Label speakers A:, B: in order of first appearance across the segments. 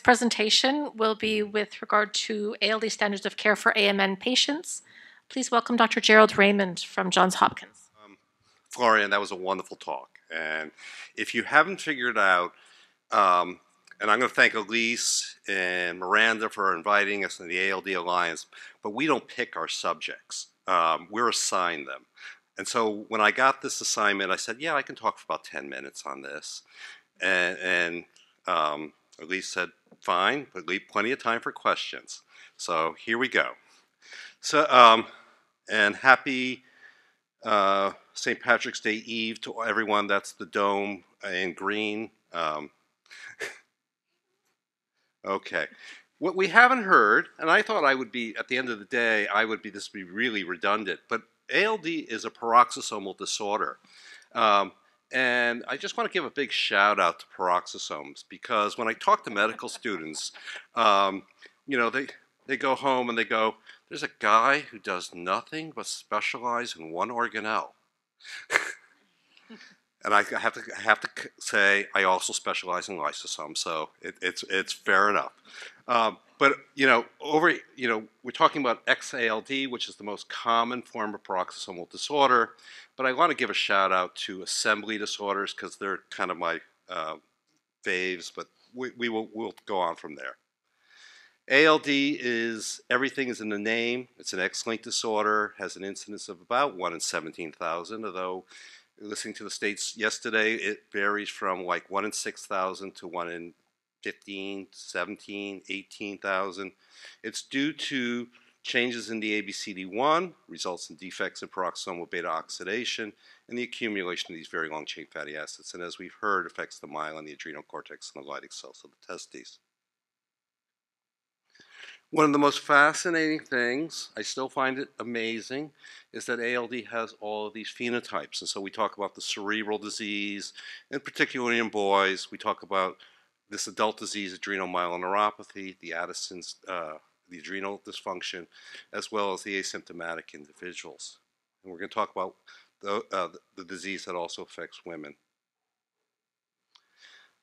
A: presentation will be with regard to ALD standards of care for AMN patients. Please welcome Dr. Gerald Raymond from Johns Hopkins.
B: Florian, that was a wonderful talk. And if you haven't figured out, and I'm going to thank Elise and Miranda for inviting us in the ALD Alliance, but we don't pick our subjects. We're assigned them. And so when I got this assignment, I said, yeah, I can talk for about 10 minutes on this. And Elise said, fine, but leave plenty of time for questions. So here we go. So, and happy St. Patrick's Day Eve to everyone. That's the dome in green. Okay. What we haven't heard, and I thought I would be, at the end of the day, this would be really redundant, but ALD is a peroxisomal disorder. And I just want to give a big shout out to peroxisomes, because when I talk to medical students, you know, they go home and they go, there's a guy who does nothing but specialize in one organelle. And I have to say, I also specialize in lysosomes, so it's fair enough. But we're talking about XALD, which is the most common form of peroxisomal disorder. But I want to give a shout out to assembly disorders because they're kind of my faves. But we'll go on from there. ALD is, everything is in the name. It's an X-linked disorder, has an incidence of about 1 in 17,000, although listening to the states yesterday, it varies from like 1 in 6,000 to 1 in 15, 17, 18,000. It's due to changes in the ABCD1, results in defects in peroxisomal beta oxidation, and the accumulation of these very long-chain fatty acids. And as we've heard, affects the myelin, the adrenal cortex, and the Leydig cells of the testes. One of the most fascinating things, I still find it amazing, is that ALD has all of these phenotypes. And so we talk about the cerebral disease, and particularly in boys, we talk about this adult disease, adrenomyeloneuropathy, the Addison's, the adrenal dysfunction, as well as the asymptomatic individuals. And we're going to talk about the disease that also affects women.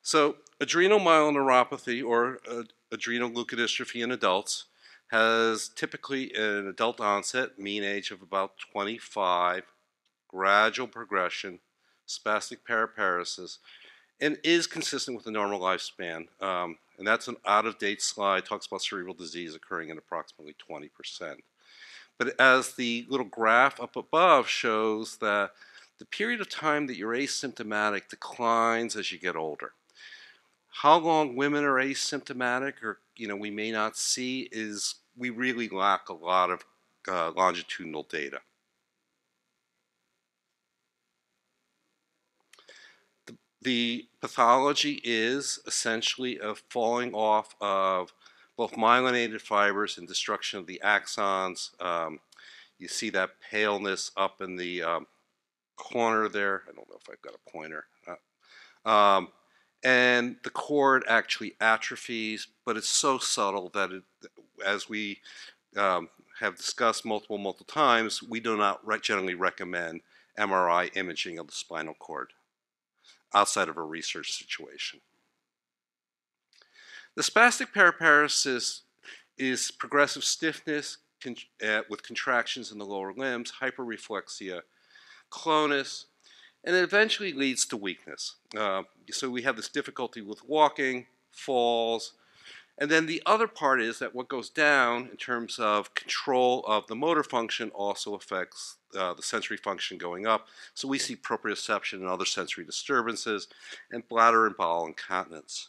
B: So adrenomyeloneuropathy, or adrenal leukodystrophy in adults, has typically an adult onset, mean age of about 25, gradual progression, spastic paraparesis, and is consistent with the normal lifespan. And that's an out-of-date slide, talks about cerebral disease occurring in approximately 20%. But as the little graph up above shows that the period of time that you're asymptomatic declines as you get older. How long women are asymptomatic, or we may not see, is we really lack a lot of longitudinal data. The pathology is essentially a falling off of both myelinated fibers and destruction of the axons. You see that paleness up in the corner there. I don't know if I've got a pointer. And the cord actually atrophies, but it's so subtle that as we have discussed multiple times, we do not generally recommend MRI imaging of the spinal cord outside of a research situation. The spastic paraparesis is progressive stiffness with contractions in the lower limbs, hyperreflexia, clonus, and it eventually leads to weakness. So we have this difficulty with walking, falls, and then the other part is that what goes down in terms of control of the motor function also affects the sensory function going up. So we see proprioception and other sensory disturbances, and bladder and bowel incontinence.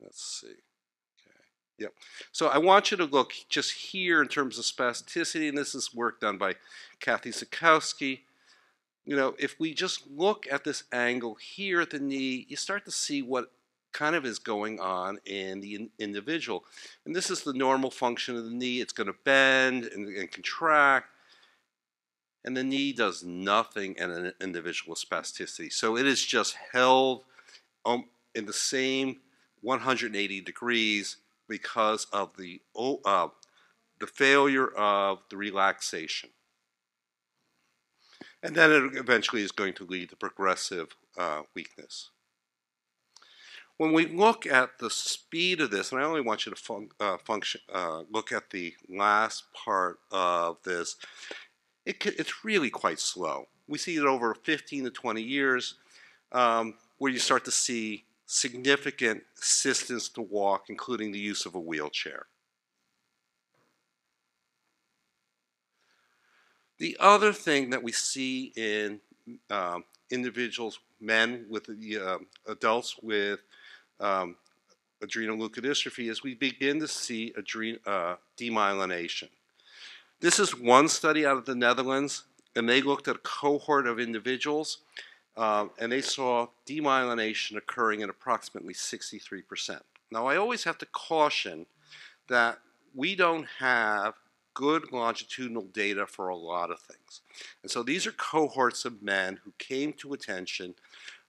B: Let's see. Okay. Yep. So I want you to look just here in terms of spasticity, and this is work done by Kathy Sikowski. If we just look at this angle here at the knee, you start to see what kind of is going on in the individual. And this is the normal function of the knee. It's going to bend and contract. And the knee does nothing in an individual with spasticity. So it is just held in the same 180 degrees because of the failure of the relaxation. And then it eventually is going to lead to progressive weakness. When we look at the speed of this, and I only want you to look at the last part of this, it's really quite slow. We see it over 15 to 20 years where you start to see significant assistance to walk, including the use of a wheelchair. The other thing that we see in individuals, men with adults with adrenoleukodystrophy is we begin to see demyelination. This is one study out of the Netherlands, and they looked at a cohort of individuals, and they saw demyelination occurring at approximately 63%. Now, I always have to caution that we don't have good longitudinal data for a lot of things. And so these are cohorts of men who came to attention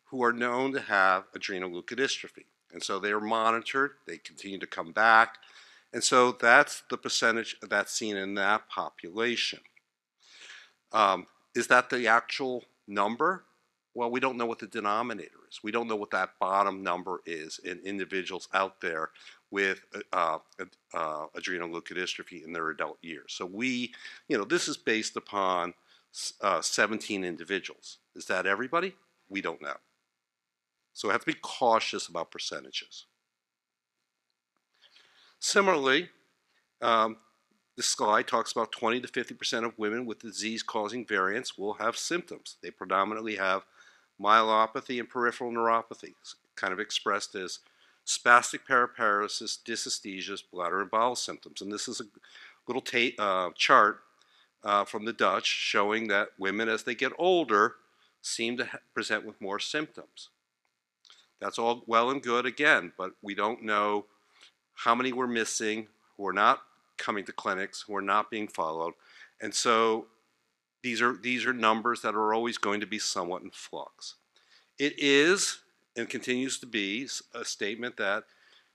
B: who are known to have adrenoleukodystrophy. And so they are monitored, they continue to come back, and so that's the percentage that's seen in that population. Is that the actual number? Well, we don't know what the denominator is. We don't know what that bottom number is in individuals out there with adrenoleukodystrophy in their adult years. So this is based upon 17 individuals. Is that everybody? We don't know. So we have to be cautious about percentages. Similarly, this slide talks about 20 to 50% of women with disease-causing variants will have symptoms. They predominantly have myelopathy and peripheral neuropathy, kind of expressed as spastic paraparesis, dysesthesias, bladder and bowel symptoms. And this is a little chart from the Dutch showing that women, as they get older, seem to present with more symptoms. That's all well and good again, but we don't know how many we're missing, who are not coming to clinics, who are not being followed. And so these are numbers that are always going to be somewhat in flux. It is and continues to be a statement that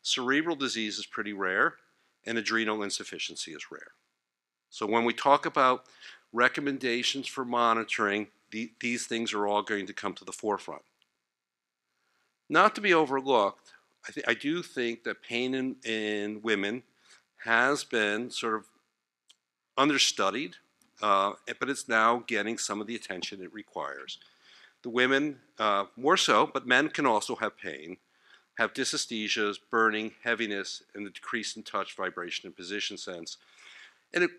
B: cerebral disease is pretty rare and adrenal insufficiency is rare. So when we talk about recommendations for monitoring, these things are all going to come to the forefront. Not to be overlooked, I do think that pain in women has been sort of understudied, but it's now getting some of the attention it requires. The women, more so, but men can also have pain, have dysesthesias, burning, heaviness, and the decrease in touch, vibration, and position sense. And it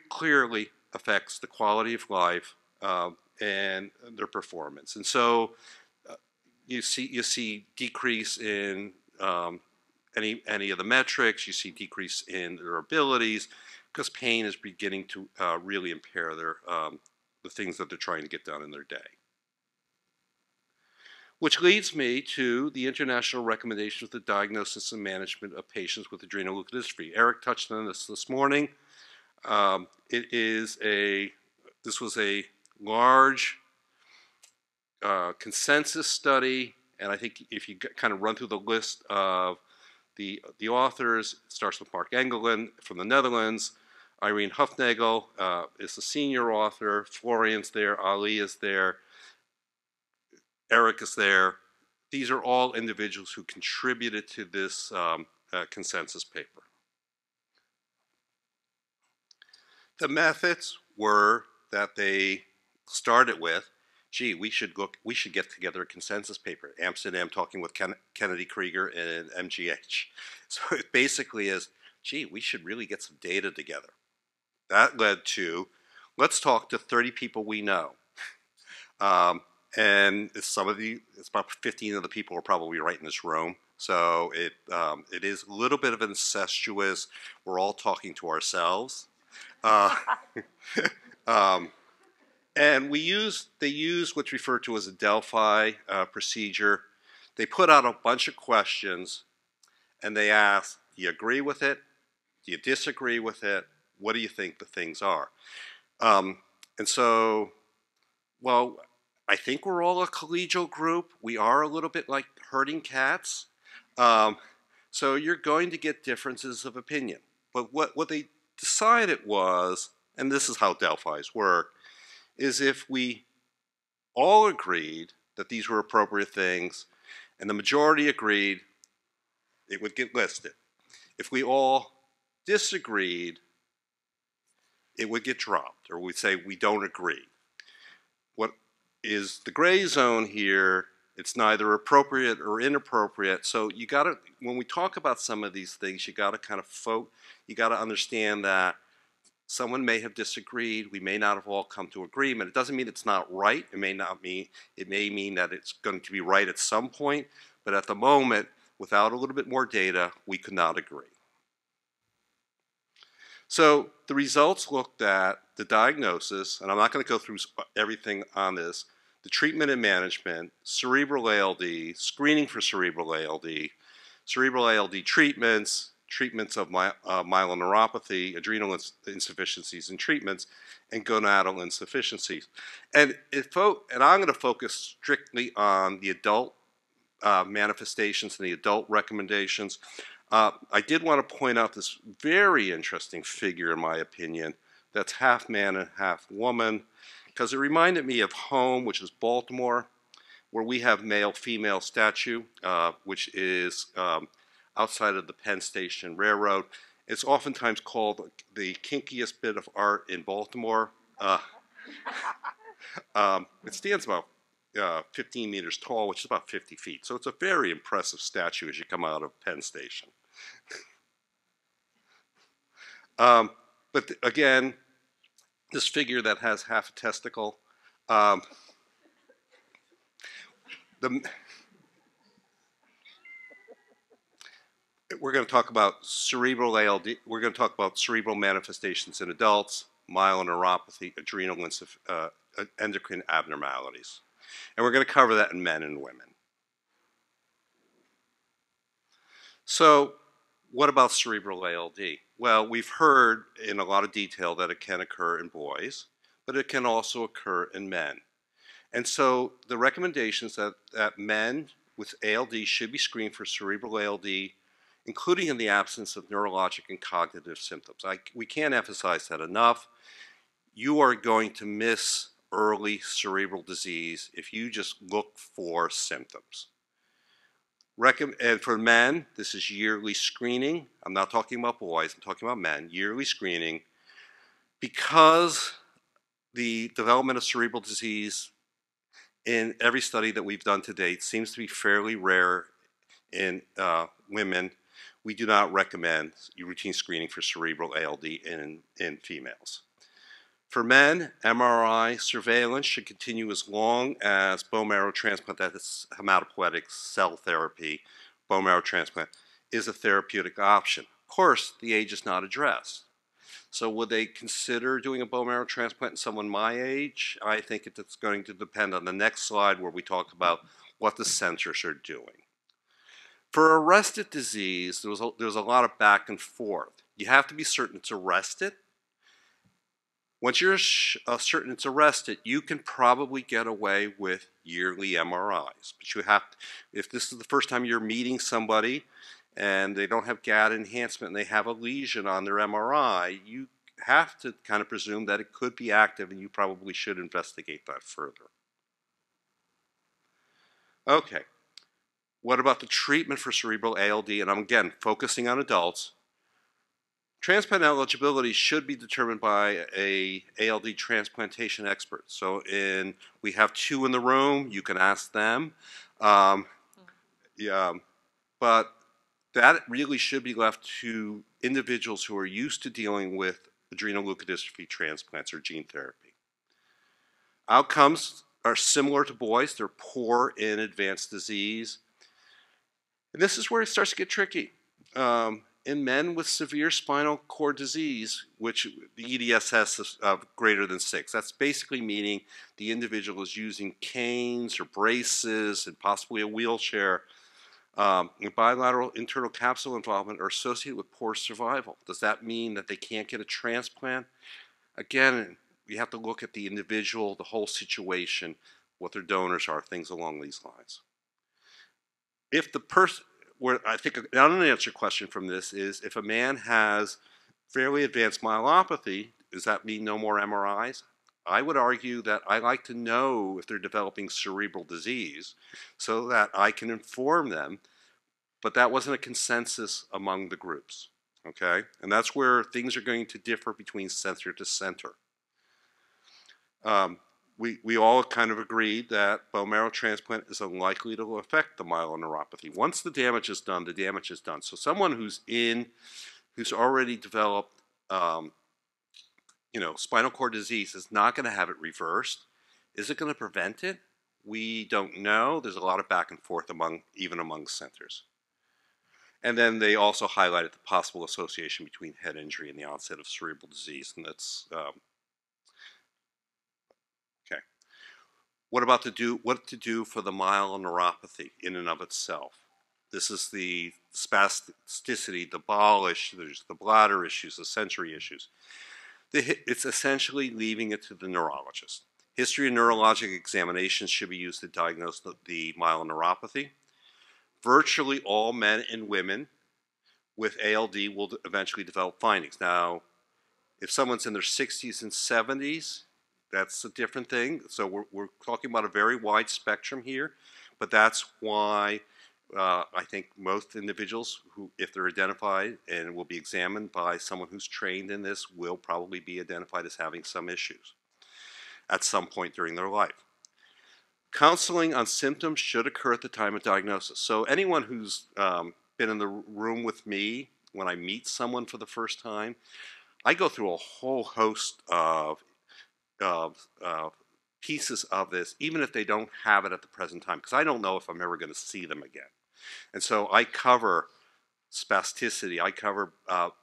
B: clearly affects the quality of life and their performance. And so you see decrease in any of the metrics. You see decrease in their abilities because pain is beginning to really impair the things that they're trying to get done in their day. Which leads me to the international recommendations for the diagnosis and management of patients with adrenoleukodystrophy. Eric touched on this morning. This was a large consensus study, and I think if you kind of run through the list of the authors, it starts with Mark Engelen from the Netherlands. Irene Hufnagel is the senior author. Florian's there. Ali is there. Eric is there. These are all individuals who contributed to this consensus paper. The methods were that they started with, gee, we should get together a consensus paper. Amsterdam talking with Kennedy Krieger and MGH. So it basically is, gee, we should really get some data together. That led to, let's talk to 30 people we know. And it's about 15 of the people are probably right in this room. So it is a little bit of incestuous. We're all talking to ourselves. And they use what's referred to as a Delphi procedure. They put out a bunch of questions, and they ask, do you agree with it? Do you disagree with it? What do you think the things are? And so, well, I think we're all a collegial group. We are a little bit like herding cats. So you're going to get differences of opinion. But what they decided was, and this is how Delphis work, is if we all agreed that these were appropriate things, and the majority agreed, it would get listed. If we all disagreed, it would get dropped, or we'd say we don't agree. What is the gray zone here? It's neither appropriate or inappropriate. So you got to, when we talk about some of these things, you got to kind of you got to understand that someone may have disagreed. We may not have all come to agreement. It doesn't mean it's not right. It may mean that it's going to be right at some point. But at the moment, without a little bit more data, we could not agree. So the results looked at the diagnosis, and I'm not going to go through everything on this, the treatment and management, cerebral ALD, screening for cerebral ALD treatments, treatments of myeloneuropathy, adrenal insufficiencies and treatments, and gonadal insufficiencies. And I'm going to focus strictly on the adult manifestations and the adult recommendations. I did want to point out this very interesting figure, in my opinion, that's half man and half woman, because it reminded me of home, which is Baltimore, where we have male-female statue, which is outside of the Penn Station Railroad. It's oftentimes called the kinkiest bit of art in Baltimore. It stands about 15 meters tall, which is about 50 feet. So it's a very impressive statue as you come out of Penn Station. But again, this figure that has half a testicle, we're going to talk about cerebral ALD. We're going to talk about cerebral manifestations in adults, myeloneuropathy, adrenal endocrine abnormalities. And we're going to cover that in men and women. So what about cerebral ALD? Well, we've heard in a lot of detail that it can occur in boys, but it can also occur in men. And so the recommendations that men with ALD should be screened for cerebral ALD, including in the absence of neurologic and cognitive symptoms. We can't emphasize that enough. You are going to miss early cerebral disease if you just look for symptoms. And for men, this is yearly screening. I'm not talking about boys, I'm talking about men, yearly screening. Because the development of cerebral disease in every study that we've done to date seems to be fairly rare in women, we do not recommend routine screening for cerebral ALD in females. For men, MRI surveillance should continue as long as bone marrow transplant, that is hematopoietic cell therapy, bone marrow transplant, is a therapeutic option. Of course, the age is not addressed. So would they consider doing a bone marrow transplant in someone my age? I think it's going to depend on the next slide where we talk about what the centers are doing. For arrested disease, there's a lot of back and forth. You have to be certain it's arrested. Once you're certain it's arrested, you can probably get away with yearly MRIs. But you have to, if this is the first time you're meeting somebody and they don't have GAD enhancement and they have a lesion on their MRI, you have to kind of presume that it could be active and you probably should investigate that further. Okay, what about the treatment for cerebral ALD? And I'm again focusing on adults. Transplant eligibility should be determined by a ALD transplantation expert. So we have two in the room. You can ask them. But that really should be left to individuals who are used to dealing with adrenal leukodystrophy transplants or gene therapy. Outcomes are similar to boys. They're poor in advanced disease. And this is where it starts to get tricky. In men with severe spinal cord disease, which the EDSS is greater than 6, that's basically meaning the individual is using canes or braces and possibly a wheelchair. Bilateral internal capsule involvement are associated with poor survival. Does that mean that they can't get a transplant? Again, we have to look at the individual, the whole situation, what their donors are, things along these lines. If the person, where I think an unanswered question from this is, if a man has fairly advanced myelopathy, does that mean no more MRIs? I would argue that I like to know if they're developing cerebral disease so that I can inform them but that wasn't a consensus among the groups, okay? And that's where things are going to differ between center to center. We all kind of agreed that bone marrow transplant is unlikely to affect the myeloneuropathy. Once the damage is done, the damage is done. So someone who's already developed, spinal cord disease is not going to have it reversed. Is it going to prevent it? We don't know. There's a lot of back and forth even among centers. And then they also highlighted the possible association between head injury and the onset of cerebral disease, and that's okay. What to do for the myeloneuropathy in and of itself? This is the spasticity, the bowel issues, the bladder issues, the sensory issues. It's essentially leaving it to the neurologist. History and neurologic examinations should be used to diagnose the myeloneuropathy. Virtually all men and women with ALD will eventually develop findings. Now, if someone's in their 60s and 70s, that's a different thing. So we're talking about a very wide spectrum here, but that's why I think most individuals who, if they're identified and will be examined by someone who's trained in this, will probably be identified as having some issues at some point during their life. Counseling on symptoms should occur at the time of diagnosis. So anyone who's been in the room with me when I meet someone for the first time, I go through a whole host of pieces of this, even if they don't have it at the present time, because I don't know if I'm ever going to see them again. And so I cover spasticity, I cover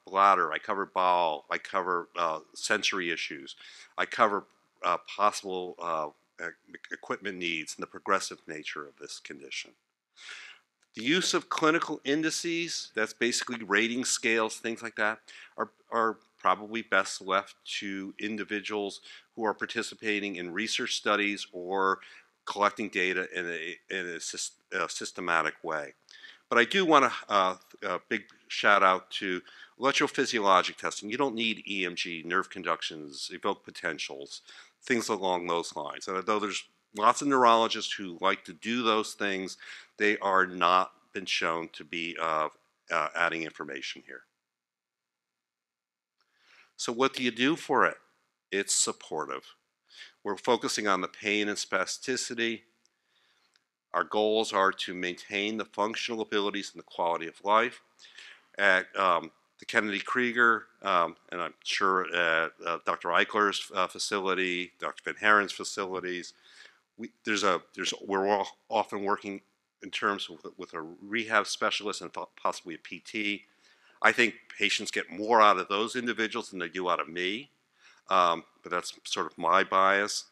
B: bladder, I cover bowel, I cover sensory issues, I cover possible equipment needs and the progressive nature of this condition. The use of clinical indices, that's basically rating scales, things like that, are probably best left to individuals who are participating in research studies or collecting data in a systematic way. But I do want a big shout out to electrophysiologic testing. You don't need EMG, nerve conductions, evoked potentials, things along those lines. And although there's lots of neurologists who like to do those things, they are not been shown to be adding information here. So what do you do for it? It's supportive. We're focusing on the pain and spasticity. Our goals are to maintain the functional abilities and the quality of life. At the Kennedy Krieger, and I'm sure at Dr. Eichler's facility, Dr. Van Haren's facilities, we're all often working in terms with a rehab specialist and possibly a PT. I think patients get more out of those individuals than they do out of me, but that's sort of my bias.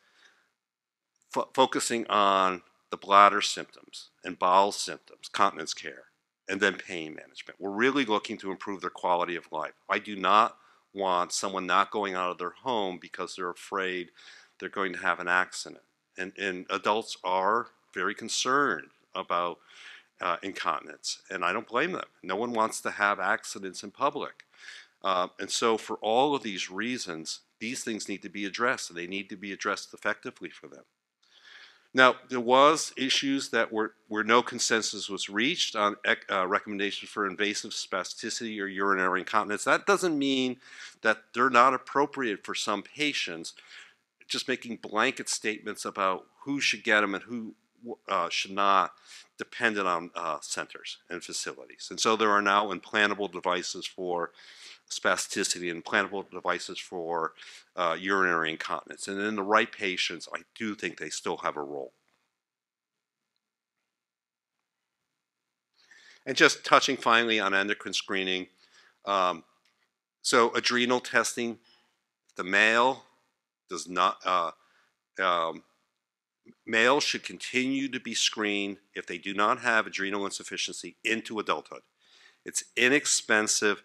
B: Focusing on the bladder symptoms and bowel symptoms, continence care, and then pain management. We're really looking to improve their quality of life. I do not want someone not going out of their home because they're afraid they're going to have an accident. And adults are very concerned about incontinence, and I don't blame them. No one wants to have accidents in public. And so for all of these reasons, these things need to be addressed, and they need to be addressed effectively for them. Now, there was issues that where no consensus was reached on recommendations for invasive spasticity or urinary incontinence. That doesn't mean that they're not appropriate for some patients. Just making blanket statements about who should get them and who should not, dependent on centers and facilities. And so there are now implantable devices for spasticity and implantable devices for urinary incontinence. And in the right patients, I do think they still have a role. And just touching finally on endocrine screening. So adrenal testing, the male does not, males should continue to be screened if they do not have adrenal insufficiency into adulthood. It's inexpensive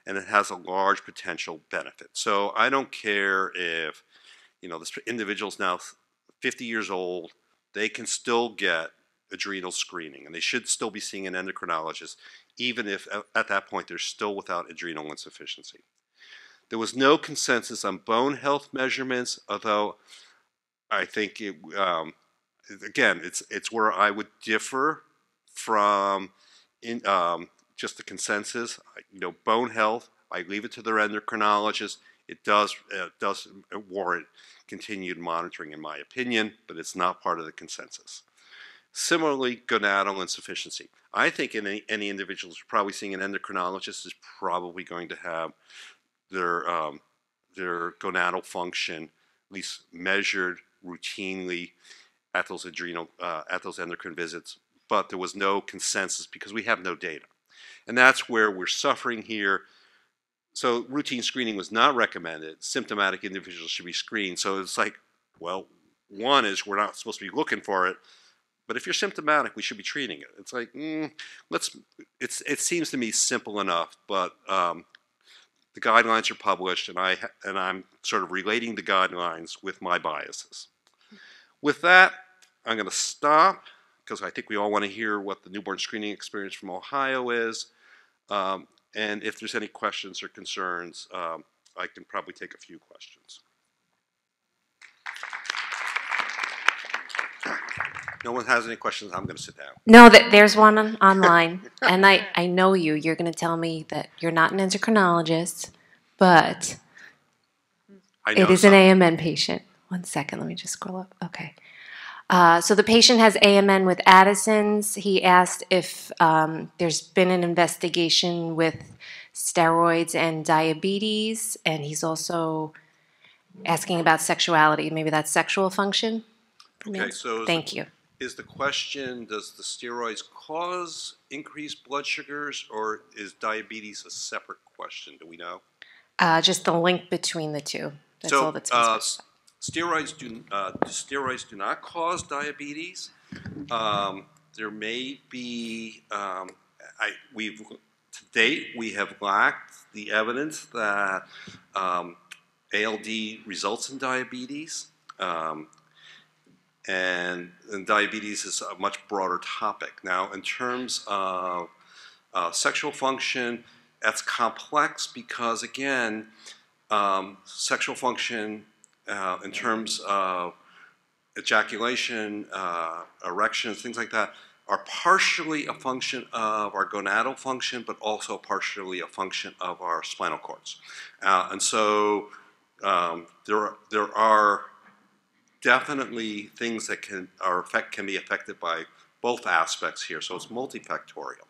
B: and it has a large potential benefit. So I don't care if, this individual's now 50 years old, they can still get adrenal screening, and they should still be seeing an endocrinologist, even if at that point they're still without adrenal insufficiency. There was no consensus on bone health measurements, although I think again, it's where I would differ from in just the consensus. Bone health, I leave it to their endocrinologist. It does warrant continued monitoring, in my opinion, but it's not part of the consensus. Similarly, gonadal insufficiency. I think any individuals who's probably seeing an endocrinologist is probably going to have their gonadal function at least measured routinely at those endocrine visits, but there was no consensus because we have no data. And that's where we're suffering here. So routine screening was not recommended. Symptomatic individuals should be screened. So it's like, well, one is we're not supposed to be looking for it, but if you're symptomatic, we should be treating it. It's like, it seems to me simple enough, but the guidelines are published, and I'm sort of relating the guidelines with my biases. With that, I'm going to stop because I think we all want to hear what the newborn screening experience from Ohio is. And if there's any questions or concerns, I can probably take a few questions. No one has any questions, I'm going to sit down.
C: No, there's one online, and I know you. You're going to tell me that you're not an endocrinologist, but it is an AMN patient. 1 second, let me just scroll up. Okay. So the patient has AMN with Addison's. He asked if there's been an investigation with steroids and diabetes, and he's also asking about sexuality. Maybe that's sexual function?
B: Okay, so
C: thank you.
B: Is the question, does the steroids cause increased blood sugars, or is diabetes a separate question? Do we know?
C: Just the link between the two. That's all that's been specified.
B: Steroids do not cause diabetes. There may be, to date, we have lacked the evidence that ALD results in diabetes. And diabetes is a much broader topic. Now, in terms of sexual function, that's complex because, again, sexual function in terms of ejaculation, erections, things like that, are partially a function of our gonadal function, but also partially a function of our spinal cords. And so there are definitely things that can be affected by both aspects here. So it's multifactorial.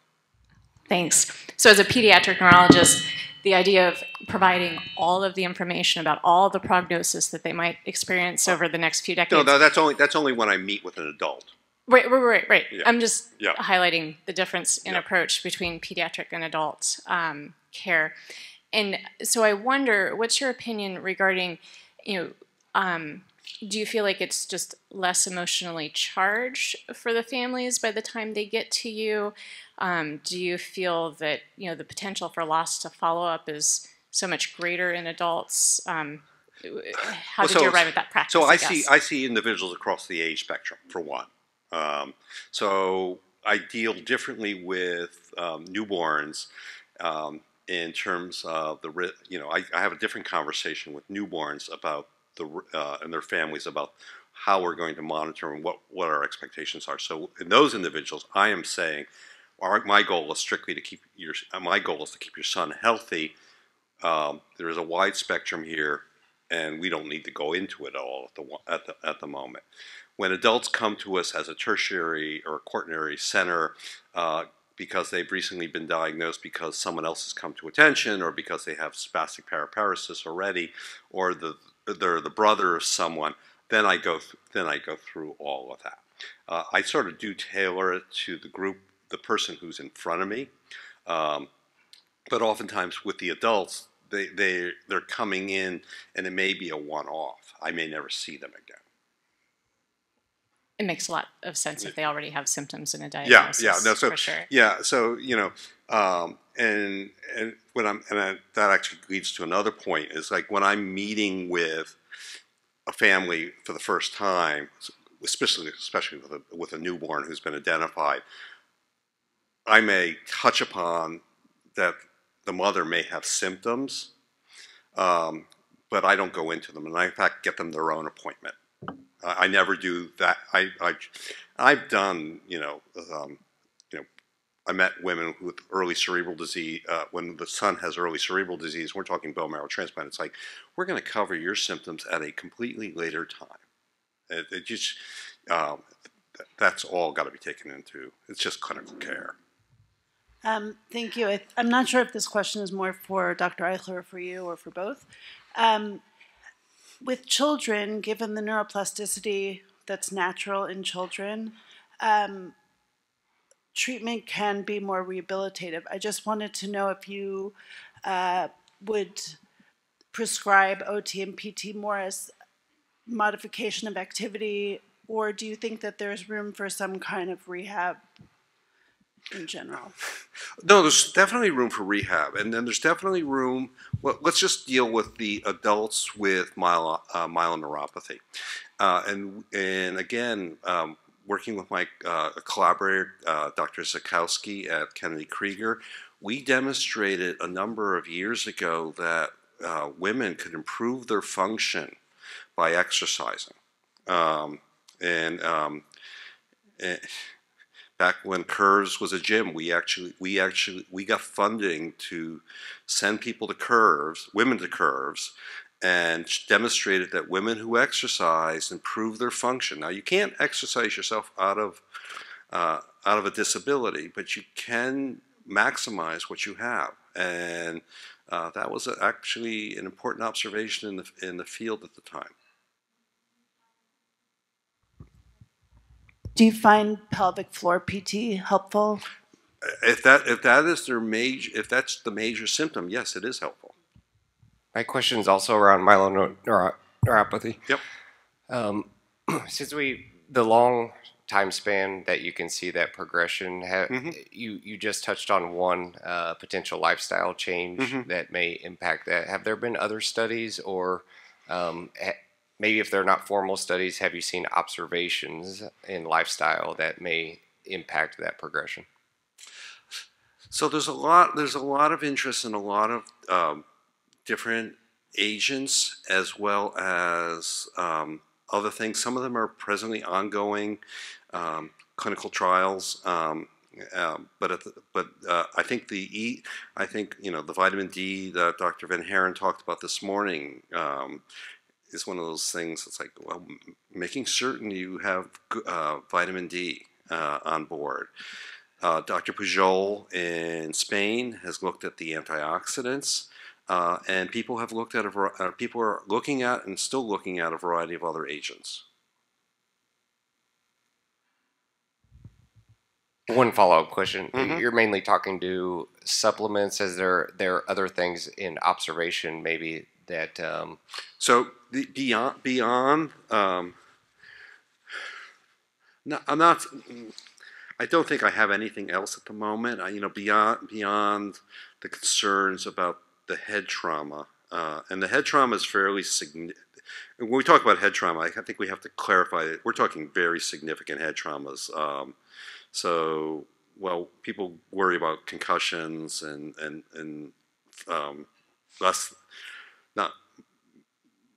D: Thanks. So as a pediatric neurologist, the idea of providing all of the information about all the prognosis that they might experience over the next few decades.
B: No, that's only when I meet with an adult.
D: Right.
B: Yeah.
D: I'm just highlighting the difference in approach between pediatric and adult care. And so I wonder, what's your opinion regarding, do you feel like it's just less emotionally charged for the families by the time they get to you? Do you feel that the potential for loss to follow-up is so much greater in adults? How did you arrive at that practice?
B: So I see individuals across the age spectrum, for one. So I deal differently with newborns in terms of I have a different conversation with newborns about and their families about how we're going to monitor and what our expectations are. So in those individuals, I am saying, my goal is strictly to keep your son healthy. There is a wide spectrum here, and we don't need to go into it all at the moment. When adults come to us as a tertiary or quaternary center because they've recently been diagnosed because someone else has come to attention, or because they have spastic paraparesis already, or they're the brother of someone, then I go through all of that. I sort of do tailor it to the person who's in front of me, but oftentimes with the adults, they're coming in, and it may be a one-off. I may never see them again.
D: It makes a lot of sense if they already have symptoms and a diagnosis. For sure.
B: Yeah, so and that actually leads to another point. Is like when I'm meeting with a family for the first time, especially with a newborn who's been identified, I may touch upon that the mother may have symptoms, but I don't go into them, and I in fact get them their own appointment. I never do that. I've done I met women with early cerebral disease. When the son has early cerebral disease, we're talking bone marrow transplant. It's like, we're going to cover your symptoms at a completely later time. It just, that's all got to be taken into. It's just clinical care.
E: Thank you. I'm not sure if this question is more for Dr. Eichler or for you or for both. With children, given the neuroplasticity that's natural in children, treatment can be more rehabilitative. I just wanted to know if you would prescribe OT and PT more as modification of activity, or do you think that there's room for some kind of rehab in general?
B: No, there's definitely room for rehab, and then there's definitely room. Well, let's just deal with the adults with myeloneuropathy, and again, working with my collaborator, Dr. Zakowski at Kennedy Krieger, we demonstrated a number of years ago that women could improve their function by exercising, and back when Curves was a gym, we got funding to send people to Curves, women to Curves, and demonstrated that women who exercise improve their function. Now, you can't exercise yourself out of a disability, but you can maximize what you have, and that was actually an important observation in the field at the time.
E: Do you find pelvic floor PT helpful?
B: If that is their if that's the major symptom, yes, it is helpful.
F: My question is also around myeloneuropathy.
B: Yep.
F: Since the long time span that you can see that progression, you just touched on one potential lifestyle change that may impact that. Have there been other studies, or maybe if they're not formal studies, have you seen observations in lifestyle that may impact that progression?
B: So there's a lot of interest in a lot of different agents, as well as other things. Some of them are presently ongoing clinical trials, but I think the vitamin D that Dr. Van Haren talked about this morning is one of those things that's like, well, making certain you have vitamin D on board. Dr. Pujol in Spain has looked at the antioxidants, and people have looked at people are looking at and still looking at a variety of other agents.
F: One follow-up question. You're mainly talking to supplements. Is there other things in observation maybe that
B: so beyond no, I'm not. I don't think I have anything else at the moment. Beyond the concerns about the head trauma, and the head trauma is fairly significant. When we talk about head trauma, I think we have to clarify that we're talking very significant head traumas. So, well, people worry about concussions and less, not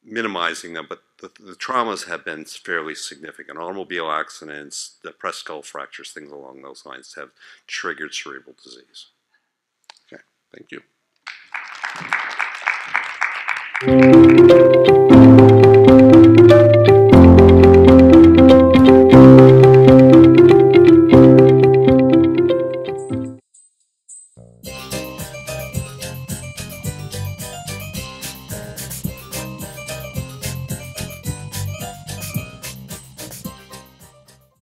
B: minimizing them, but the traumas have been fairly significant. Automobile accidents, depressed skull fractures, things along those lines have triggered cerebral disease. Okay, thank you.